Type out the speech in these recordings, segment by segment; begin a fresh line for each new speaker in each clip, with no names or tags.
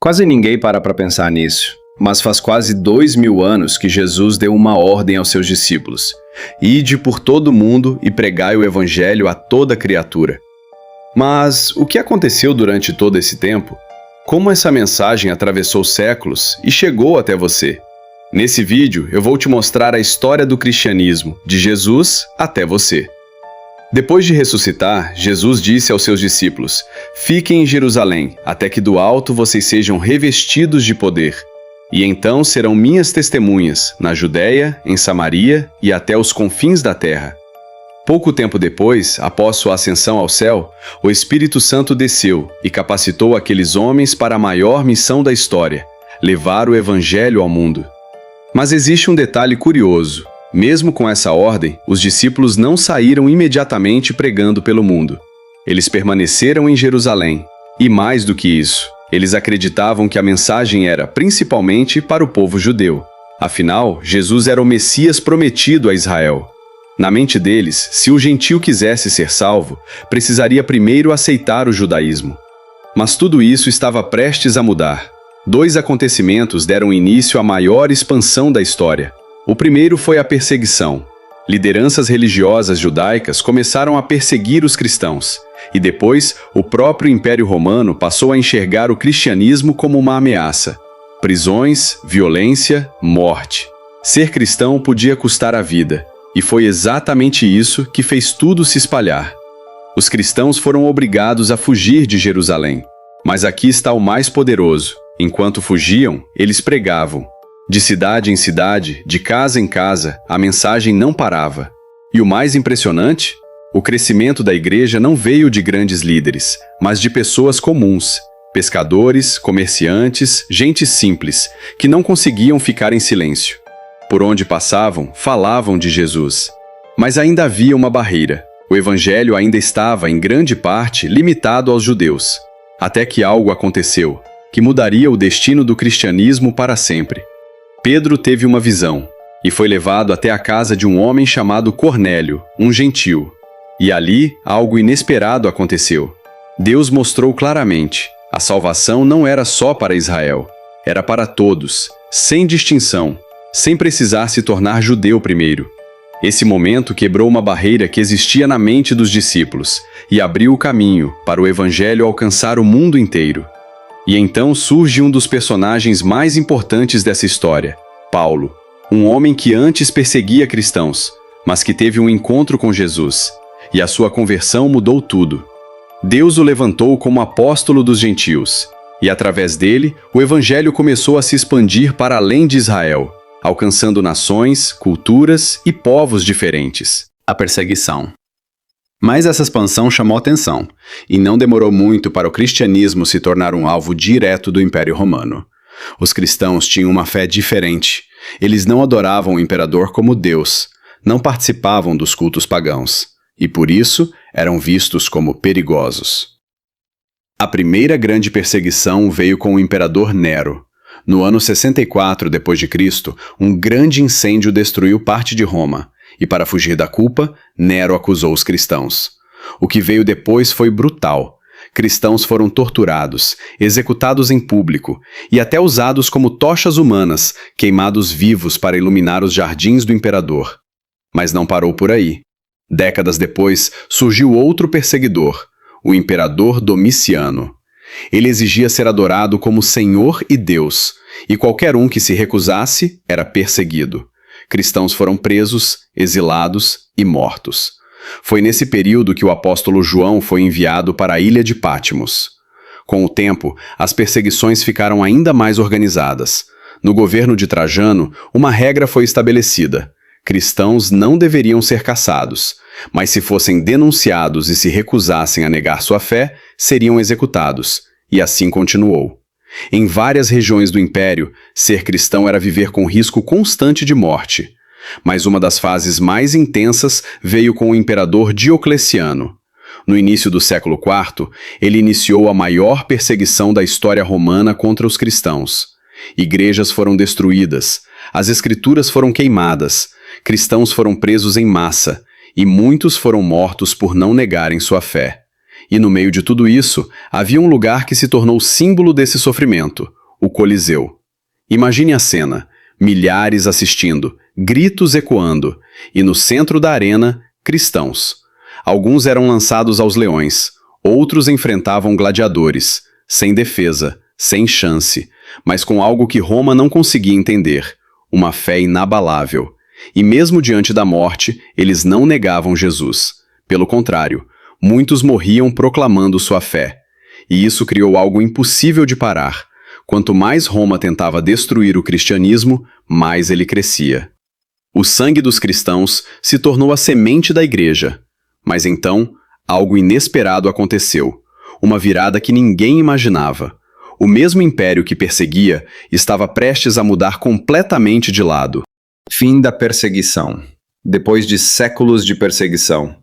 Quase ninguém para pensar nisso, mas faz quase 2000 anos que Jesus deu uma ordem aos seus discípulos: ide por todo o mundo e pregai o evangelho a toda criatura. Mas o que aconteceu durante todo esse tempo? Como essa mensagem atravessou séculos e chegou até você? Nesse vídeo eu vou te mostrar a história do cristianismo, de Jesus até você. Depois de ressuscitar, Jesus disse aos seus discípulos: fiquem em Jerusalém, até que do alto vocês sejam revestidos de poder. E então serão minhas testemunhas, na Judéia, em Samaria e até os confins da terra. Pouco tempo depois, após sua ascensão ao céu, o Espírito Santo desceu e capacitou aqueles homens para a maior missão da história: levar o Evangelho ao mundo. Mas existe um detalhe curioso. Mesmo com essa ordem, os discípulos não saíram imediatamente pregando pelo mundo. Eles permaneceram em Jerusalém. E mais do que isso, eles acreditavam que a mensagem era principalmente para o povo judeu. Afinal, Jesus era o Messias prometido a Israel. Na mente deles, se o gentio quisesse ser salvo, precisaria primeiro aceitar o judaísmo. Mas tudo isso estava prestes a mudar. Dois acontecimentos deram início à maior expansão da história. O primeiro foi a perseguição. Lideranças religiosas judaicas começaram a perseguir os cristãos, e depois o próprio Império Romano passou a enxergar o cristianismo como uma ameaça. Prisões, violência, morte. Ser cristão podia custar a vida, e foi exatamente isso que fez tudo se espalhar. Os cristãos foram obrigados a fugir de Jerusalém. Mas aqui está o mais poderoso. Enquanto fugiam, eles pregavam. De cidade em cidade, de casa em casa, a mensagem não parava. E o mais impressionante? O crescimento da igreja não veio de grandes líderes, mas de pessoas comuns, pescadores, comerciantes, gente simples, que não conseguiam ficar em silêncio. Por onde passavam, falavam de Jesus. Mas ainda havia uma barreira. O evangelho ainda estava, em grande parte, limitado aos judeus. Até que algo aconteceu, que mudaria o destino do cristianismo para sempre. Pedro teve uma visão, e foi levado até a casa de um homem chamado Cornélio, um gentio. E ali, algo inesperado aconteceu. Deus mostrou claramente: a salvação não era só para Israel, era para todos, sem distinção, sem precisar se tornar judeu primeiro. Esse momento quebrou uma barreira que existia na mente dos discípulos, e abriu o caminho para o evangelho alcançar o mundo inteiro. E então surge um dos personagens mais importantes dessa história, Paulo, um homem que antes perseguia cristãos, mas que teve um encontro com Jesus, e a sua conversão mudou tudo. Deus o levantou como apóstolo dos gentios, e através dele, o evangelho começou a se expandir para além de Israel, alcançando nações, culturas e povos diferentes. A perseguição. Mas essa expansão chamou atenção, e não demorou muito para o cristianismo se tornar um alvo direto do Império Romano. Os cristãos tinham uma fé diferente. Eles não adoravam o imperador como Deus, não participavam dos cultos pagãos, e por isso eram vistos como perigosos. A primeira grande perseguição veio com o imperador Nero. No ano 64 d.C., um grande incêndio destruiu parte de Roma. E para fugir da culpa, Nero acusou os cristãos. O que veio depois foi brutal. Cristãos foram torturados, executados em público e até usados como tochas humanas, queimados vivos para iluminar os jardins do imperador. Mas não parou por aí. Décadas depois, surgiu outro perseguidor, o imperador Domiciano. Ele exigia ser adorado como Senhor e Deus, e qualquer um que se recusasse era perseguido. Cristãos foram presos, exilados e mortos. Foi nesse período que o apóstolo João foi enviado para a ilha de Patmos. Com o tempo, as perseguições ficaram ainda mais organizadas. No governo de Trajano, uma regra foi estabelecida: cristãos não deveriam ser caçados, mas se fossem denunciados e se recusassem a negar sua fé, seriam executados, e assim continuou. Em várias regiões do Império, ser cristão era viver com risco constante de morte. Mas uma das fases mais intensas veio com o imperador Diocleciano. No início do século IV, ele iniciou a maior perseguição da história romana contra os cristãos. Igrejas foram destruídas, as escrituras foram queimadas, cristãos foram presos em massa, e muitos foram mortos por não negarem sua fé. E no meio de tudo isso, havia um lugar que se tornou símbolo desse sofrimento: o Coliseu. Imagine a cena: milhares assistindo, gritos ecoando, e no centro da arena, cristãos. Alguns eram lançados aos leões, outros enfrentavam gladiadores, sem defesa, sem chance, mas com algo que Roma não conseguia entender: uma fé inabalável. E mesmo diante da morte, eles não negavam Jesus. Pelo contrário, muitos morriam proclamando sua fé. E isso criou algo impossível de parar. Quanto mais Roma tentava destruir o cristianismo, mais ele crescia. O sangue dos cristãos se tornou a semente da igreja. Mas então, algo inesperado aconteceu. Uma virada que ninguém imaginava. O mesmo império que perseguia estava prestes a mudar completamente de lado. Fim da perseguição. Depois de séculos de perseguição,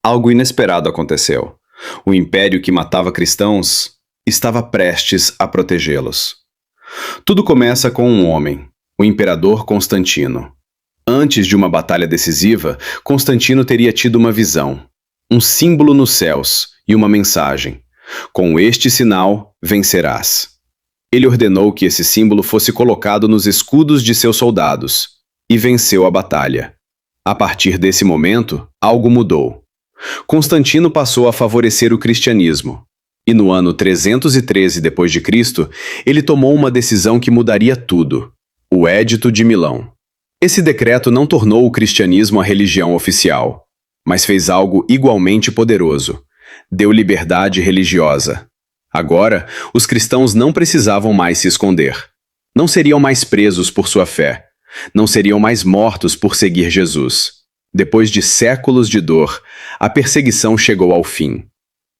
algo inesperado aconteceu. O império que matava cristãos estava prestes a protegê-los. Tudo começa com um homem, o imperador Constantino. Antes de uma batalha decisiva, Constantino teria tido uma visão, um símbolo nos céus e uma mensagem: com este sinal vencerás. Ele ordenou que esse símbolo fosse colocado nos escudos de seus soldados e venceu a batalha. A partir desse momento, algo mudou. Constantino passou a favorecer o cristianismo. E no ano 313 d.C., ele tomou uma decisão que mudaria tudo: o Édito de Milão. Esse decreto não tornou o cristianismo a religião oficial, mas fez algo igualmente poderoso: deu liberdade religiosa. Agora, os cristãos não precisavam mais se esconder. Não seriam mais presos por sua fé. Não seriam mais mortos por seguir Jesus. Depois de séculos de dor, a perseguição chegou ao fim.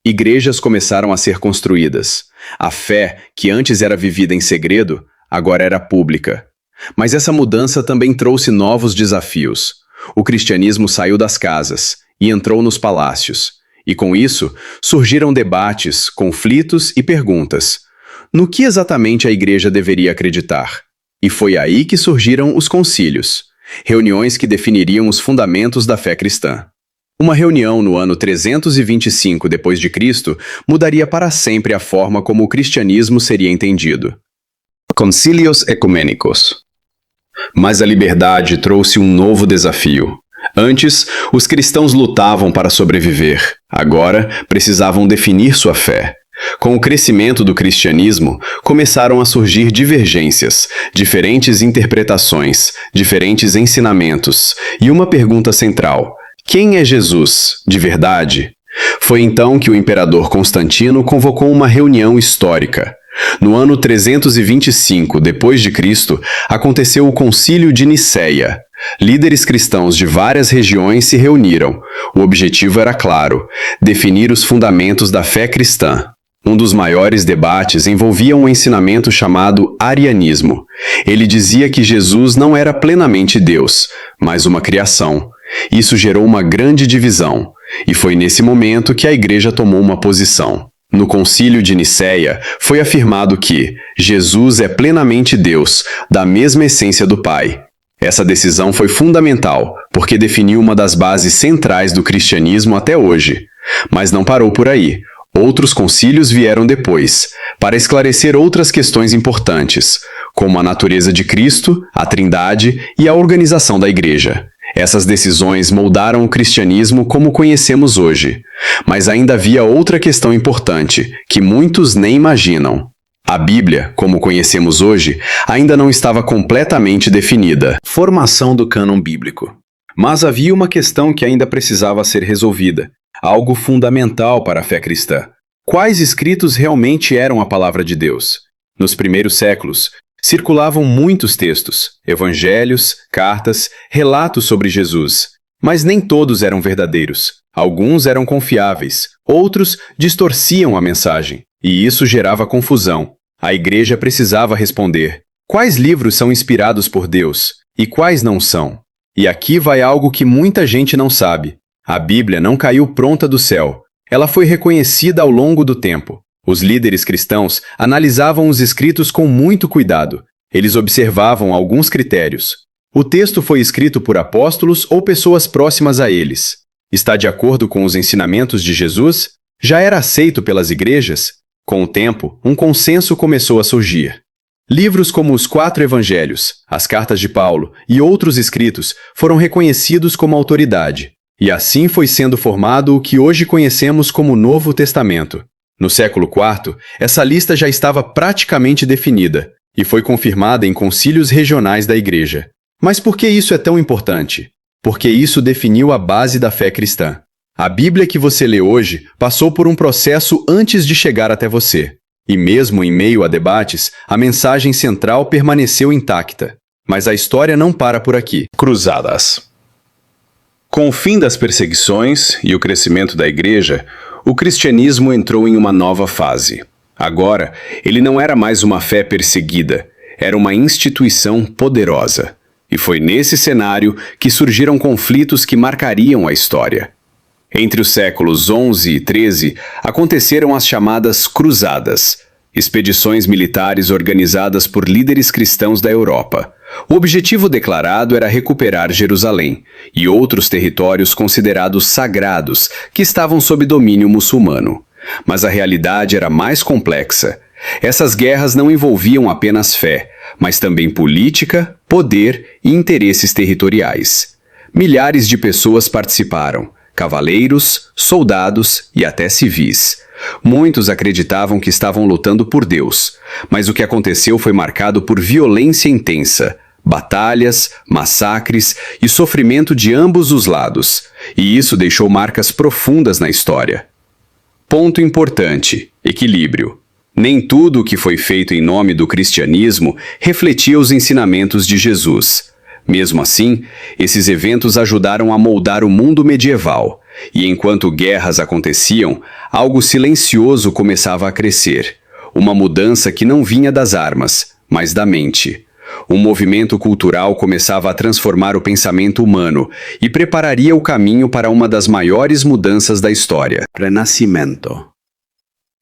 Igrejas começaram a ser construídas. A fé, que antes era vivida em segredo, agora era pública. Mas essa mudança também trouxe novos desafios. O cristianismo saiu das casas e entrou nos palácios. E com isso, surgiram debates, conflitos e perguntas. No que exatamente a igreja deveria acreditar? E foi aí que surgiram os concílios, reuniões que definiriam os fundamentos da fé cristã. Uma reunião no ano 325 d.C. mudaria para sempre a forma como o cristianismo seria entendido. Concílios ecumênicos. Mas a liberdade trouxe um novo desafio. Antes, os cristãos lutavam para sobreviver. Agora, precisavam definir sua fé. Com o crescimento do cristianismo, começaram a surgir divergências, diferentes interpretações, diferentes ensinamentos, e uma pergunta central: quem é Jesus, de verdade? Foi então que o imperador Constantino convocou uma reunião histórica. No ano 325 d.C., aconteceu o Concílio de Nicéia. Líderes cristãos de várias regiões se reuniram. O objetivo era claro: definir os fundamentos da fé cristã. Um dos maiores debates envolvia um ensinamento chamado arianismo. Ele dizia que Jesus não era plenamente Deus, mas uma criação. Isso gerou uma grande divisão, e foi nesse momento que a igreja tomou uma posição. No Concílio de Nicéia, foi afirmado que Jesus é plenamente Deus, da mesma essência do Pai. Essa decisão foi fundamental, porque definiu uma das bases centrais do cristianismo até hoje. Mas não parou por aí. Outros concílios vieram depois, para esclarecer outras questões importantes, como a natureza de Cristo, a Trindade e a organização da Igreja. Essas decisões moldaram o cristianismo como conhecemos hoje. Mas ainda havia outra questão importante, que muitos nem imaginam. A Bíblia, como conhecemos hoje, ainda não estava completamente definida. Formação do cânon bíblico. Mas havia uma questão que ainda precisava ser resolvida. Algo fundamental para a fé cristã. Quais escritos realmente eram a palavra de Deus? Nos primeiros séculos, circulavam muitos textos, evangelhos, cartas, relatos sobre Jesus. Mas nem todos eram verdadeiros. Alguns eram confiáveis, outros distorciam a mensagem. E isso gerava confusão. A igreja precisava responder: quais livros são inspirados por Deus e quais não são? E aqui vai algo que muita gente não sabe. A Bíblia não caiu pronta do céu. Ela foi reconhecida ao longo do tempo. Os líderes cristãos analisavam os escritos com muito cuidado. Eles observavam alguns critérios. O texto foi escrito por apóstolos ou pessoas próximas a eles. Está de acordo com os ensinamentos de Jesus? Já era aceito pelas igrejas? Com o tempo, um consenso começou a surgir. Livros como os 4 Evangelhos, as Cartas de Paulo e outros escritos foram reconhecidos como autoridade, e assim foi sendo formado o que hoje conhecemos como Novo Testamento. No século IV, essa lista já estava praticamente definida e foi confirmada em concílios regionais da Igreja. Mas por que isso é tão importante? Porque isso definiu a base da fé cristã. A Bíblia que você lê hoje passou por um processo antes de chegar até você. E mesmo em meio a debates, a mensagem central permaneceu intacta. Mas a história não para por aqui. Cruzadas. Com o fim das perseguições e o crescimento da Igreja, o cristianismo entrou em uma nova fase. Agora, ele não era mais uma fé perseguida, era uma instituição poderosa. E foi nesse cenário que surgiram conflitos que marcariam a história. Entre os séculos XI e XIII, aconteceram as chamadas Cruzadas, expedições militares organizadas por líderes cristãos da Europa. O objetivo declarado era recuperar Jerusalém e outros territórios considerados sagrados que estavam sob domínio muçulmano. Mas a realidade era mais complexa. Essas guerras não envolviam apenas fé, mas também política, poder e interesses territoriais. Milhares de pessoas participaram. Cavaleiros, soldados e até civis. Muitos acreditavam que estavam lutando por Deus, mas o que aconteceu foi marcado por violência intensa, batalhas, massacres e sofrimento de ambos os lados, e isso deixou marcas profundas na história. Ponto importante: equilíbrio. Nem tudo o que foi feito em nome do cristianismo refletia os ensinamentos de Jesus. Mesmo assim, esses eventos ajudaram a moldar o mundo medieval, e enquanto guerras aconteciam, algo silencioso começava a crescer. Uma mudança que não vinha das armas, mas da mente. Um movimento cultural começava a transformar o pensamento humano e prepararia o caminho para uma das maiores mudanças da história. Renascimento.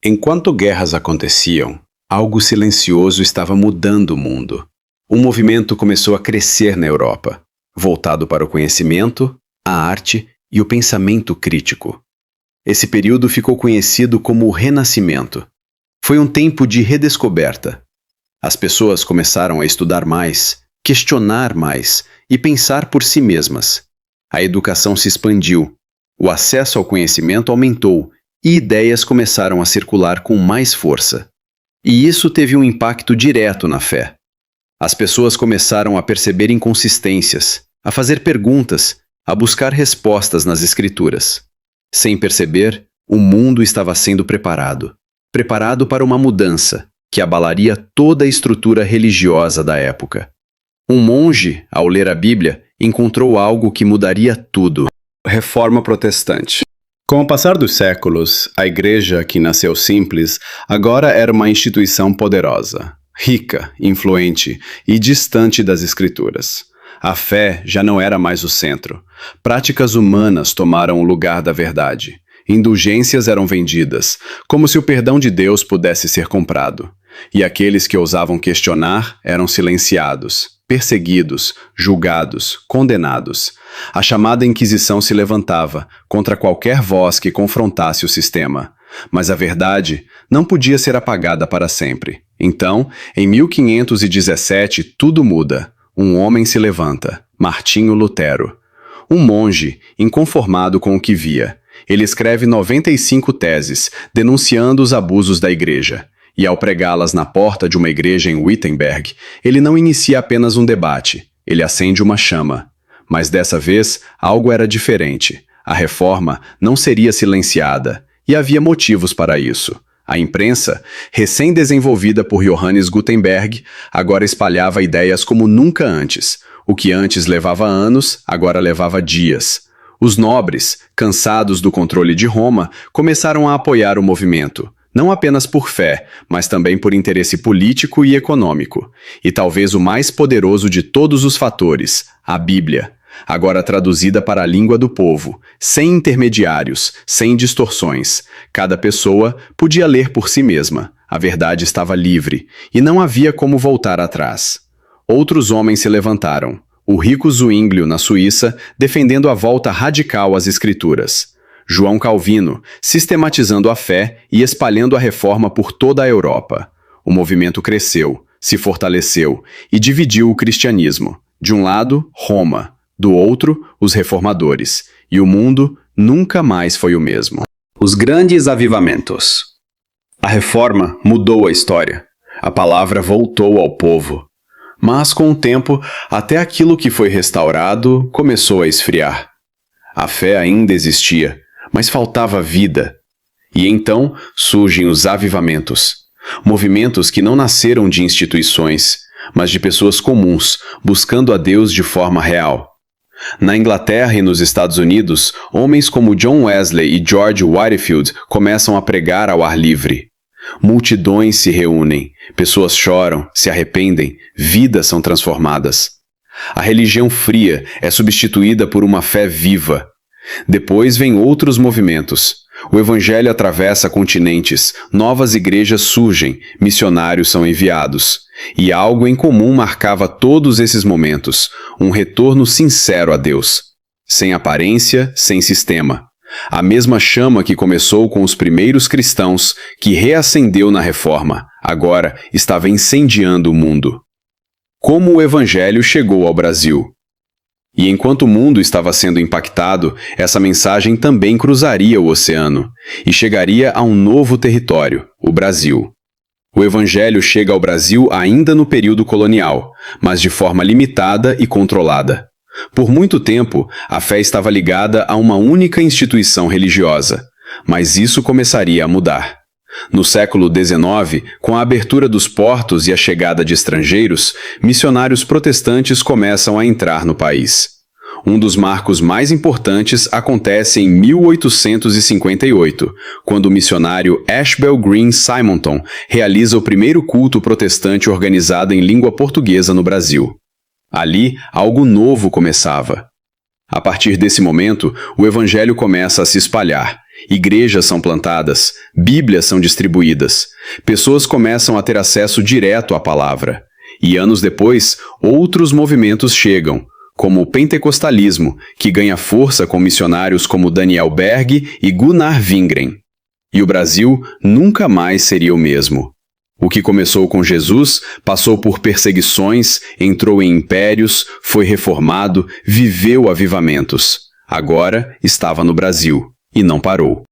Enquanto guerras aconteciam, algo silencioso estava mudando o mundo. Um movimento começou a crescer na Europa, voltado para o conhecimento, a arte e o pensamento crítico. Esse período ficou conhecido como o Renascimento. Foi um tempo de redescoberta. As pessoas começaram a estudar mais, questionar mais e pensar por si mesmas. A educação se expandiu, o acesso ao conhecimento aumentou e ideias começaram a circular com mais força. E isso teve um impacto direto na fé. As pessoas começaram a perceber inconsistências, a fazer perguntas, a buscar respostas nas escrituras. Sem perceber, o mundo estava sendo preparado para uma mudança que abalaria toda a estrutura religiosa da época. Um monge, ao ler a Bíblia, encontrou algo que mudaria tudo. Reforma Protestante. Com o passar dos séculos, a Igreja, que nasceu simples, agora era uma instituição poderosa, rica, influente e distante das Escrituras. A fé já não era mais o centro. Práticas humanas tomaram o lugar da verdade. Indulgências eram vendidas, como se o perdão de Deus pudesse ser comprado. E aqueles que ousavam questionar eram silenciados, perseguidos, julgados, condenados. A chamada Inquisição se levantava contra qualquer voz que confrontasse o sistema. Mas a verdade não podia ser apagada para sempre. Então, em 1517, tudo muda. Um homem se levanta, Martinho Lutero. Um monge, inconformado com o que via. Ele escreve 95 teses, denunciando os abusos da Igreja. E ao pregá-las na porta de uma igreja em Wittenberg, ele não inicia apenas um debate, ele acende uma chama. Mas dessa vez, algo era diferente. A reforma não seria silenciada, e havia motivos para isso. A imprensa, recém-desenvolvida por Johannes Gutenberg, agora espalhava ideias como nunca antes. O que antes levava anos, agora levava dias. Os nobres, cansados do controle de Roma, começaram a apoiar o movimento. Não apenas por fé, mas também por interesse político e econômico. E talvez o mais poderoso de todos os fatores, a Bíblia, agora traduzida para a língua do povo, sem intermediários, sem distorções. Cada pessoa podia ler por si mesma. A verdade estava livre, e não havia como voltar atrás. Outros homens se levantaram. O rico Zwinglio, na Suíça, defendendo a volta radical às Escrituras. João Calvino, sistematizando a fé e espalhando a reforma por toda a Europa. O movimento cresceu, se fortaleceu e dividiu o cristianismo. De um lado, Roma, do outro, os reformadores, e o mundo nunca mais foi o mesmo. Os grandes avivamentos. A reforma mudou a história. A palavra voltou ao povo. Mas, com o tempo, até aquilo que foi restaurado começou a esfriar. A fé ainda existia, mas faltava vida. E então surgem os avivamentos. Movimentos que não nasceram de instituições, mas de pessoas comuns, buscando a Deus de forma real. Na Inglaterra e nos Estados Unidos, homens como John Wesley e George Whitefield começam a pregar ao ar livre. Multidões se reúnem, pessoas choram, se arrependem, vidas são transformadas. A religião fria é substituída por uma fé viva. Depois vêm outros movimentos. O evangelho atravessa continentes, novas igrejas surgem, missionários são enviados. E algo em comum marcava todos esses momentos, um retorno sincero a Deus. Sem aparência, sem sistema. A mesma chama que começou com os primeiros cristãos, que reacendeu na Reforma, agora estava incendiando o mundo. Como o evangelho chegou ao Brasil? E enquanto o mundo estava sendo impactado, essa mensagem também cruzaria o oceano e chegaria a um novo território, o Brasil. O evangelho chega ao Brasil ainda no período colonial, mas de forma limitada e controlada. Por muito tempo, a fé estava ligada a uma única instituição religiosa, mas isso começaria a mudar. No século XIX, com a abertura dos portos e a chegada de estrangeiros, missionários protestantes começam a entrar no país. Um dos marcos mais importantes acontece em 1858, quando o missionário Ashbel Green Simonton realiza o primeiro culto protestante organizado em língua portuguesa no Brasil. Ali, algo novo começava. A partir desse momento, o evangelho começa a se espalhar. Igrejas são plantadas, Bíblias são distribuídas, pessoas começam a ter acesso direto à palavra. E anos depois, outros movimentos chegam, como o pentecostalismo, que ganha força com missionários como Daniel Berg e Gunnar Wingren. E o Brasil nunca mais seria o mesmo. O que começou com Jesus passou por perseguições, entrou em impérios, foi reformado, viveu avivamentos. Agora estava no Brasil, e não parou.